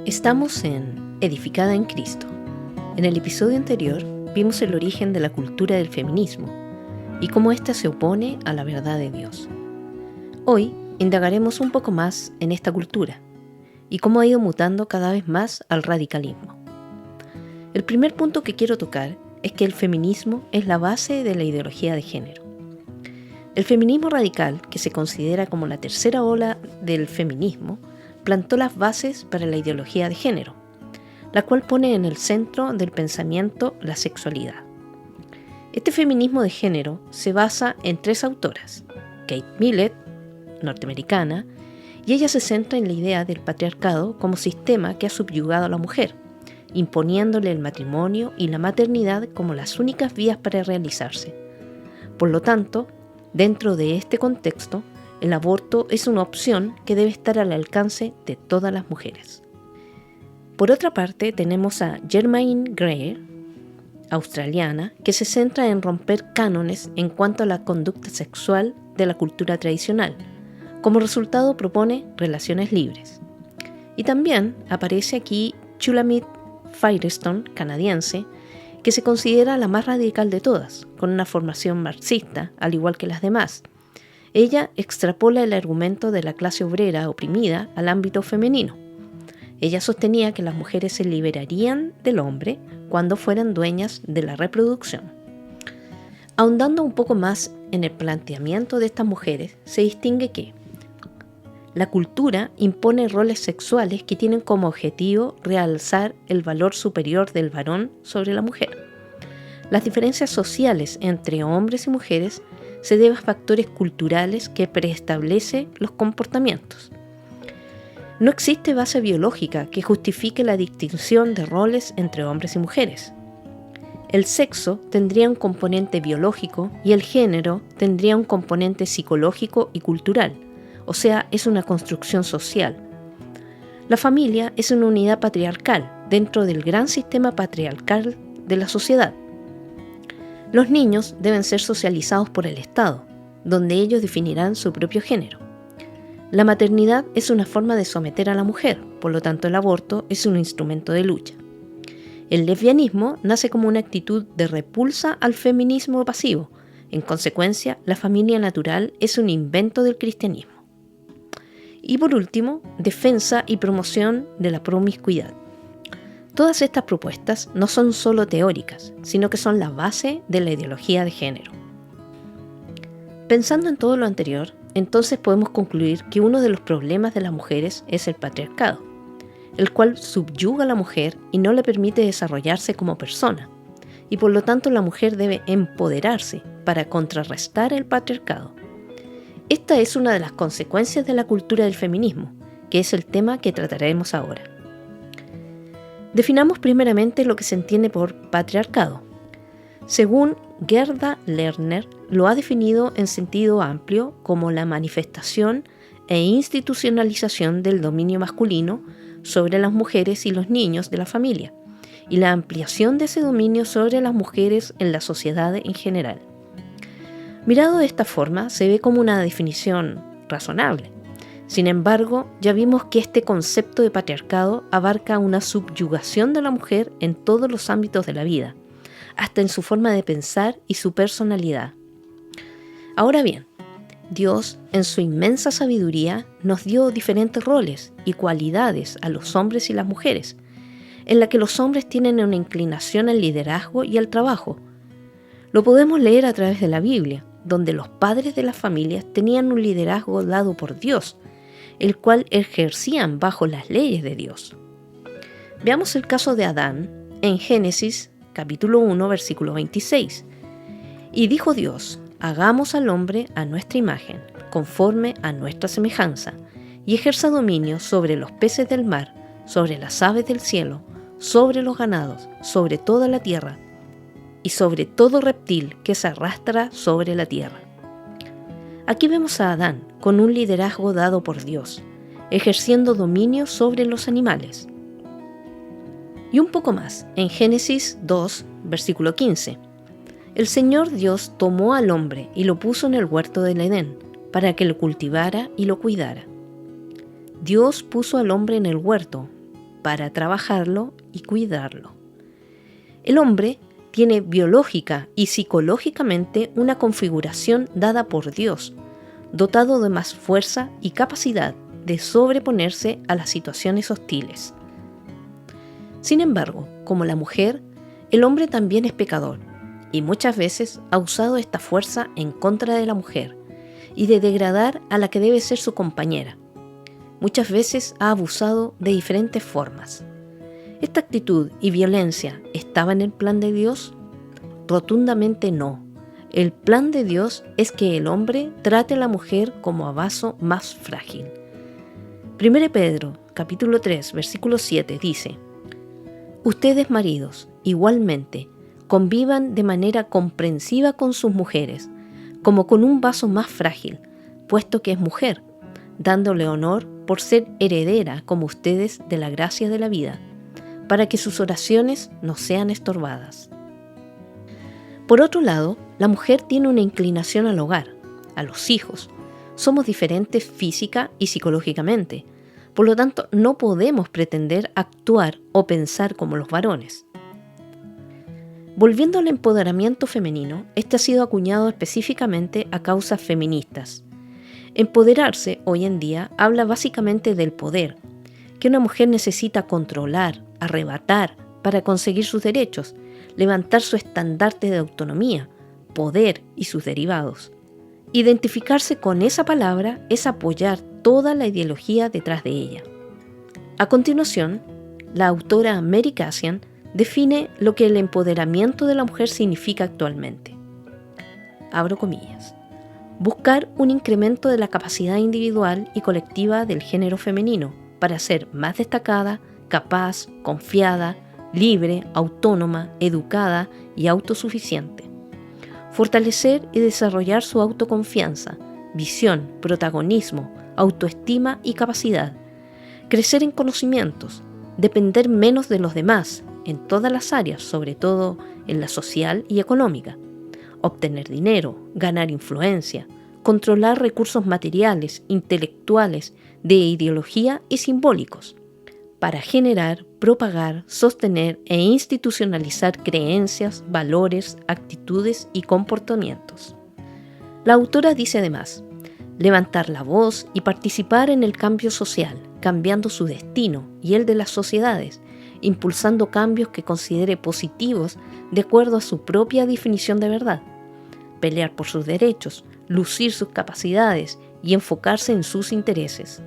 Estamos en Edificada en Cristo. En el episodio anterior vimos el origen de la cultura del feminismo y cómo ésta se opone a la verdad de Dios. Hoy indagaremos un poco más en esta cultura y cómo ha ido mutando cada vez más al radicalismo. El primer punto que quiero tocar es que el feminismo es la base de la ideología de género. El feminismo radical, que se considera como la tercera ola del feminismo, plantó las bases para la ideología de género, la cual pone en el centro del pensamiento la sexualidad. Este feminismo de género se basa en tres autoras: Kate Millett, norteamericana, y ella se centra en la idea del patriarcado como sistema que ha subyugado a la mujer, imponiéndole el matrimonio y la maternidad como las únicas vías para realizarse. Por lo tanto, dentro de este contexto, el aborto es una opción que debe estar al alcance de todas las mujeres. Por otra parte, tenemos a Germaine Greer, australiana, que se centra en romper cánones en cuanto a la conducta sexual de la cultura tradicional. Como resultado propone relaciones libres. Y también aparece aquí Shulamit Firestone, canadiense, que se considera la más radical de todas, con una formación marxista, al igual que las demás. Ella extrapola el argumento de la clase obrera oprimida al ámbito femenino. Ella sostenía que las mujeres se liberarían del hombre cuando fueran dueñas de la reproducción. Ahondando un poco más en el planteamiento de estas mujeres, se distingue que la cultura impone roles sexuales que tienen como objetivo realzar el valor superior del varón sobre la mujer. Las diferencias sociales entre hombres y mujeres se deben a factores culturales que preestablecen los comportamientos. No existe base biológica que justifique la distinción de roles entre hombres y mujeres. El sexo tendría un componente biológico y el género tendría un componente psicológico y cultural, o sea, es una construcción social. La familia es una unidad patriarcal dentro del gran sistema patriarcal de la sociedad. Los niños deben ser socializados por el Estado, donde ellos definirán su propio género. La maternidad es una forma de someter a la mujer, por lo tanto el aborto es un instrumento de lucha. El lesbianismo nace como una actitud de repulsa al feminismo pasivo. En consecuencia, la familia natural es un invento del cristianismo. Y por último, defensa y promoción de la promiscuidad. Todas estas propuestas no son solo teóricas, sino que son la base de la ideología de género. Pensando en todo lo anterior, entonces podemos concluir que uno de los problemas de las mujeres es el patriarcado, el cual subyuga a la mujer y no le permite desarrollarse como persona, y por lo tanto la mujer debe empoderarse para contrarrestar el patriarcado. Esta es una de las consecuencias de la cultura del feminismo, que es el tema que trataremos ahora. Definamos primeramente lo que se entiende por patriarcado. Según Gerda Lerner, lo ha definido en sentido amplio como la manifestación e institucionalización del dominio masculino sobre las mujeres y los niños de la familia, y la ampliación de ese dominio sobre las mujeres en la sociedad en general. Mirado de esta forma, se ve como una definición razonable. Sin embargo, ya vimos que este concepto de patriarcado abarca una subyugación de la mujer en todos los ámbitos de la vida, hasta en su forma de pensar y su personalidad. Ahora bien, Dios, en su inmensa sabiduría, nos dio diferentes roles y cualidades a los hombres y las mujeres, en la que los hombres tienen una inclinación al liderazgo y al trabajo. Lo podemos leer a través de la Biblia, donde los padres de las familias tenían un liderazgo dado por Dios, el cual ejercían bajo las leyes de Dios. Veamos el caso de Adán en Génesis capítulo 1, versículo 26. Y dijo Dios: hagamos al hombre a nuestra imagen, conforme a nuestra semejanza, y ejerza dominio sobre los peces del mar, sobre las aves del cielo, sobre los ganados, sobre toda la tierra, y sobre todo reptil que se arrastra sobre la tierra. Aquí vemos a Adán con un liderazgo dado por Dios, ejerciendo dominio sobre los animales. Y un poco más, en Génesis 2, versículo 15. El Señor Dios tomó al hombre y lo puso en el huerto del Edén, para que lo cultivara y lo cuidara. Dios puso al hombre en el huerto, para trabajarlo y cuidarlo. El hombre tiene biológica y psicológicamente una configuración dada por Dios, dotado de más fuerza y capacidad de sobreponerse a las situaciones hostiles. Sin embargo, como la mujer, el hombre también es pecador y muchas veces ha usado esta fuerza en contra de la mujer y de degradar a la que debe ser su compañera. Muchas veces ha abusado de diferentes formas. ¿Esta actitud y violencia estaba en el plan de Dios? Rotundamente no. El plan de Dios es que el hombre trate a la mujer como a vaso más frágil. 1 Pedro, capítulo 3, versículo 7 dice: Ustedes, maridos, igualmente, convivan de manera comprensiva con sus mujeres, como con un vaso más frágil, puesto que es mujer, dándole honor por ser heredera como ustedes de la gracia de la vida, para que sus oraciones no sean estorbadas. Por otro lado, la mujer tiene una inclinación al hogar, a los hijos. Somos diferentes física y psicológicamente, por lo tanto no podemos pretender actuar o pensar como los varones. Volviendo al empoderamiento femenino, este ha sido acuñado específicamente a causas feministas. Empoderarse hoy en día habla básicamente del poder, que una mujer necesita controlar, arrebatar para conseguir sus derechos, levantar su estandarte de autonomía, poder y sus derivados. Identificarse con esa palabra es apoyar toda la ideología detrás de ella. A continuación, la autora Mary Kasian define lo que el empoderamiento de la mujer significa actualmente. Abro comillas. Buscar un incremento de la capacidad individual y colectiva del género femenino para ser más destacada, capaz, confiada, libre, autónoma, educada y autosuficiente. Fortalecer y desarrollar su autoconfianza, visión, protagonismo, autoestima y capacidad. Crecer en conocimientos, depender menos de los demás en todas las áreas, sobre todo en la social y económica. Obtener dinero, ganar influencia, controlar recursos materiales, intelectuales, de ideología y simbólicos, para generar, propagar, sostener e institucionalizar creencias, valores, actitudes y comportamientos. La autora dice además, levantar la voz y participar en el cambio social, cambiando su destino y el de las sociedades, impulsando cambios que considere positivos de acuerdo a su propia definición de verdad, pelear por sus derechos, lucir sus capacidades y enfocarse en sus intereses,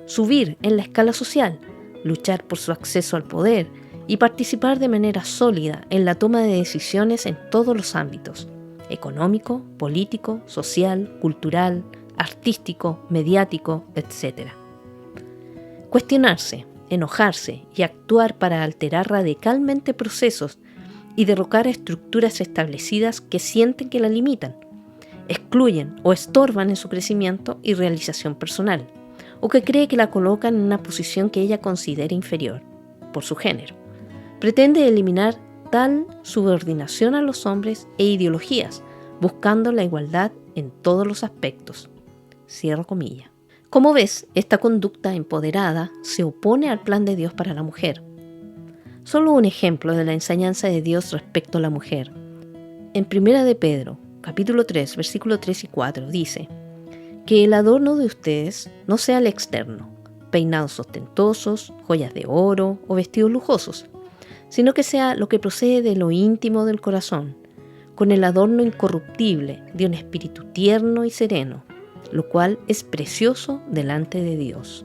subir en la escala social, luchar por su acceso al poder y participar de manera sólida en la toma de decisiones en todos los ámbitos, económico, político, social, cultural, artístico, mediático, etc. Cuestionarse, enojarse y actuar para alterar radicalmente procesos y derrocar estructuras establecidas que sienten que la limitan, excluyen o estorban en su crecimiento y realización personal, o que cree que la colocan en una posición que ella considera inferior, por su género. Pretende eliminar tal subordinación a los hombres e ideologías, buscando la igualdad en todos los aspectos. Cierro comilla. Como ves, esta conducta empoderada se opone al plan de Dios para la mujer. Solo un ejemplo de la enseñanza de Dios respecto a la mujer. En 1 de Pedro, capítulo 3, versículos 3 y 4, dice: que el adorno de ustedes no sea el externo, peinados ostentosos, joyas de oro o vestidos lujosos, sino que sea lo que procede de lo íntimo del corazón, con el adorno incorruptible de un espíritu tierno y sereno, lo cual es precioso delante de Dios.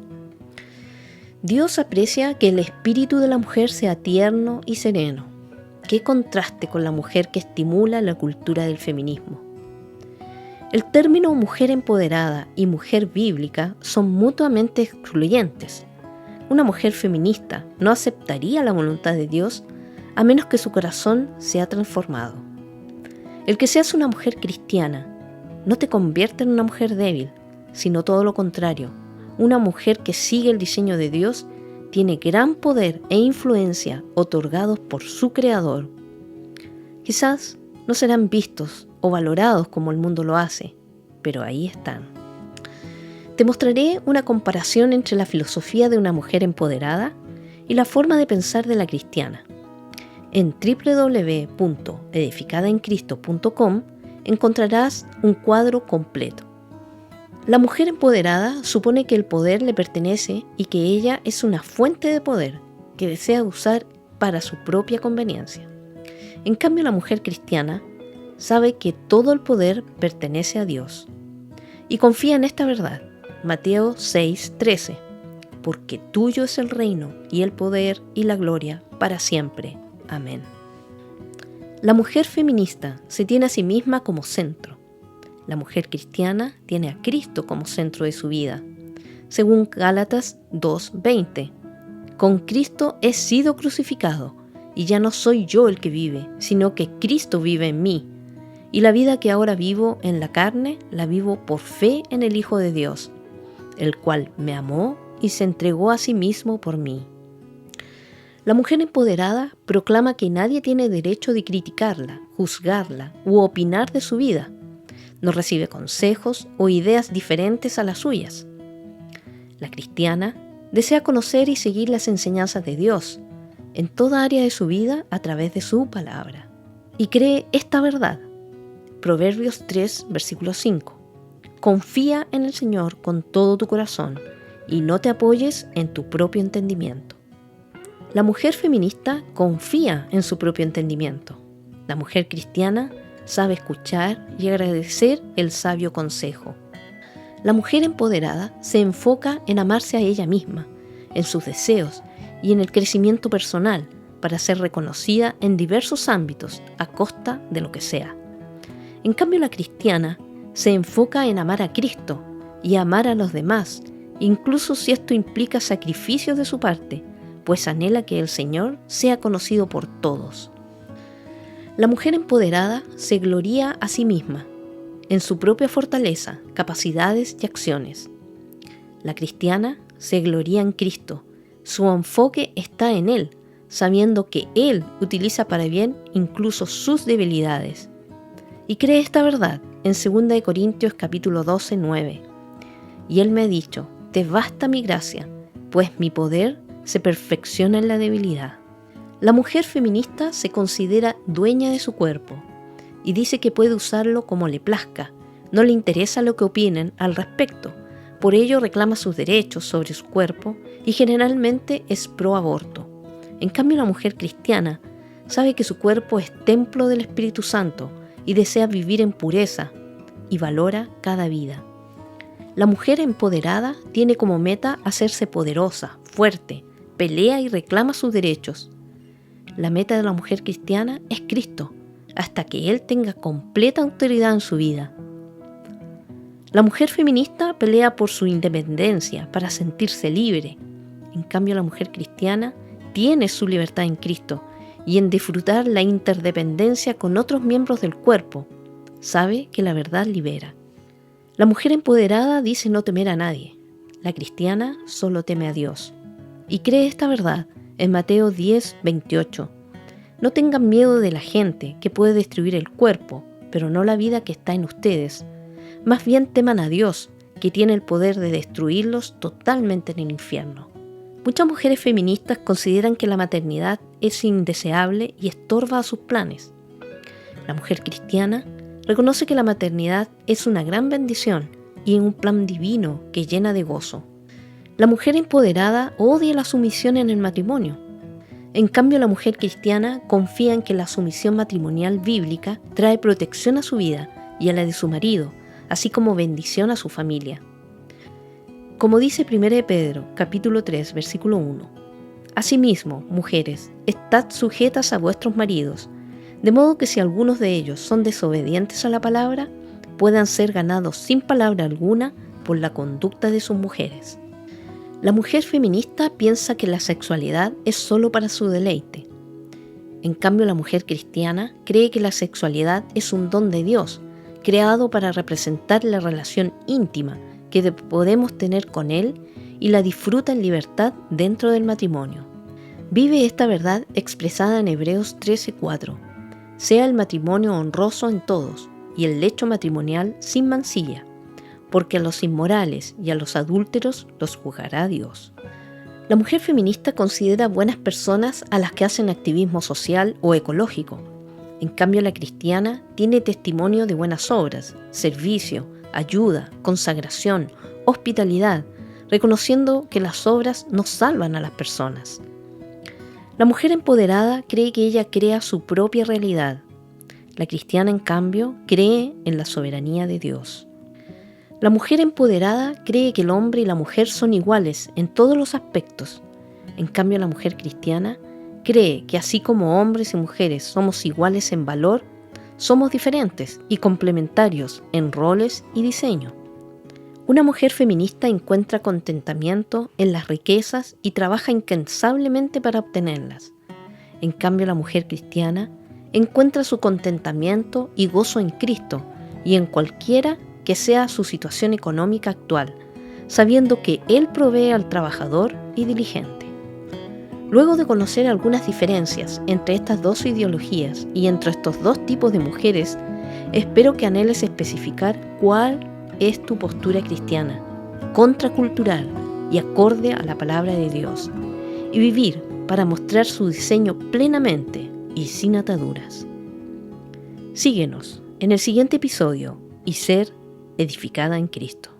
Dios aprecia que el espíritu de la mujer sea tierno y sereno. Qué contraste con la mujer que estimula la cultura del feminismo. El término mujer empoderada y mujer bíblica son mutuamente excluyentes. Una mujer feminista no aceptaría la voluntad de Dios a menos que su corazón sea transformado. El que seas una mujer cristiana no te convierte en una mujer débil, sino todo lo contrario. Una mujer que sigue el diseño de Dios tiene gran poder e influencia otorgados por su Creador. Quizás no serán vistos o valorados como el mundo lo hace, pero ahí están. Te mostraré una comparación entre la filosofía de una mujer empoderada y la forma de pensar de la cristiana. En www.edificadaencristo.com encontrarás un cuadro completo. La mujer empoderada supone que el poder le pertenece y que ella es una fuente de poder que desea usar para su propia conveniencia. En cambio, la mujer cristiana sabe que todo el poder pertenece a Dios y confía en esta verdad. Mateo 6:13, porque tuyo es el reino y el poder y la gloria para siempre. Amén. La mujer feminista se tiene a sí misma como centro. La mujer cristiana tiene a Cristo como centro de su vida. Según Gálatas 2:20, con Cristo he sido crucificado y ya no soy yo el que vive, sino que Cristo vive en mí. Y la vida que ahora vivo en la carne, la vivo por fe en el Hijo de Dios, el cual me amó y se entregó a sí mismo por mí. La mujer empoderada proclama que nadie tiene derecho de criticarla, juzgarla u opinar de su vida. No recibe consejos o ideas diferentes a las suyas. La cristiana desea conocer y seguir las enseñanzas de Dios en toda área de su vida a través de su palabra. Y cree esta verdad. Proverbios 3, versículo 5. Confía en el Señor con todo tu corazón y no te apoyes en tu propio entendimiento. La mujer feminista confía en su propio entendimiento. La mujer cristiana sabe escuchar y agradecer el sabio consejo. La mujer empoderada se enfoca en amarse a ella misma, en sus deseos y en el crecimiento personal para ser reconocida en diversos ámbitos a costa de lo que sea. En cambio, la cristiana se enfoca en amar a Cristo y amar a los demás, incluso si esto implica sacrificios de su parte, pues anhela que el Señor sea conocido por todos. La mujer empoderada se gloría a sí misma, en su propia fortaleza, capacidades y acciones. La cristiana se gloría en Cristo, su enfoque está en Él, sabiendo que Él utiliza para bien incluso sus debilidades. Y cree esta verdad en 2 Corintios capítulo 12, 9. Y Él me ha dicho, te basta mi gracia, pues mi poder se perfecciona en la debilidad. La mujer feminista se considera dueña de su cuerpo y dice que puede usarlo como le plazca. No le interesa lo que opinen al respecto. Por ello reclama sus derechos sobre su cuerpo y generalmente es pro aborto. En cambio, la mujer cristiana sabe que su cuerpo es templo del Espíritu Santo y desea vivir en pureza y valora cada vida. La mujer empoderada tiene como meta hacerse poderosa, fuerte, pelea y reclama sus derechos. La meta de la mujer cristiana es Cristo, hasta que Él tenga completa autoridad en su vida. La mujer feminista pelea por su independencia, para sentirse libre. En cambio, la mujer cristiana tiene su libertad en Cristo y en disfrutar la interdependencia con otros miembros del cuerpo. Sabe que la verdad libera. La mujer empoderada dice no temer a nadie. La cristiana solo teme a Dios. Y cree esta verdad en Mateo 10, 28. No tengan miedo de la gente que puede destruir el cuerpo, pero no la vida que está en ustedes. Más bien teman a Dios, que tiene el poder de destruirlos totalmente en el infierno. Muchas mujeres feministas consideran que la maternidad es indeseable y estorba a sus planes. La mujer cristiana reconoce que la maternidad es una gran bendición y un plan divino que llena de gozo. La mujer empoderada odia la sumisión en el matrimonio. En cambio, la mujer cristiana confía en que la sumisión matrimonial bíblica trae protección a su vida y a la de su marido, así como bendición a su familia. Como dice 1 Pedro, capítulo 3, versículo 1. Asimismo, mujeres, estad sujetas a vuestros maridos, de modo que si algunos de ellos son desobedientes a la palabra, puedan ser ganados sin palabra alguna por la conducta de sus mujeres. La mujer feminista piensa que la sexualidad es solo para su deleite. En cambio, la mujer cristiana cree que la sexualidad es un don de Dios, creado para representar la relación íntima que podemos tener con Él y la disfruta en libertad dentro del matrimonio. Vive esta verdad expresada en Hebreos 13:4. Sea el matrimonio honroso en todos y el lecho matrimonial sin mancilla, porque a los inmorales y a los adúlteros los juzgará Dios. La mujer feminista considera buenas personas a las que hacen activismo social o ecológico. En cambio, la cristiana tiene testimonio de buenas obras, servicio, ayuda, consagración, hospitalidad, reconociendo que las obras no salvan a las personas. La mujer empoderada cree que ella crea su propia realidad. La cristiana, en cambio, cree en la soberanía de Dios. La mujer empoderada cree que el hombre y la mujer son iguales en todos los aspectos. En cambio, la mujer cristiana cree que así como hombres y mujeres somos iguales en valor, somos diferentes y complementarios en roles y diseño. Una mujer feminista encuentra contentamiento en las riquezas y trabaja incansablemente para obtenerlas. En cambio, la mujer cristiana encuentra su contentamiento y gozo en Cristo y en cualquiera que sea su situación económica actual, sabiendo que Él provee al trabajador y diligente. Luego de conocer algunas diferencias entre estas dos ideologías y entre estos dos tipos de mujeres, espero que anheles especificar cuál es tu postura cristiana, contracultural y acorde a la palabra de Dios, y vivir para mostrar su diseño plenamente y sin ataduras. Síguenos en el siguiente episodio y ser edificada en Cristo.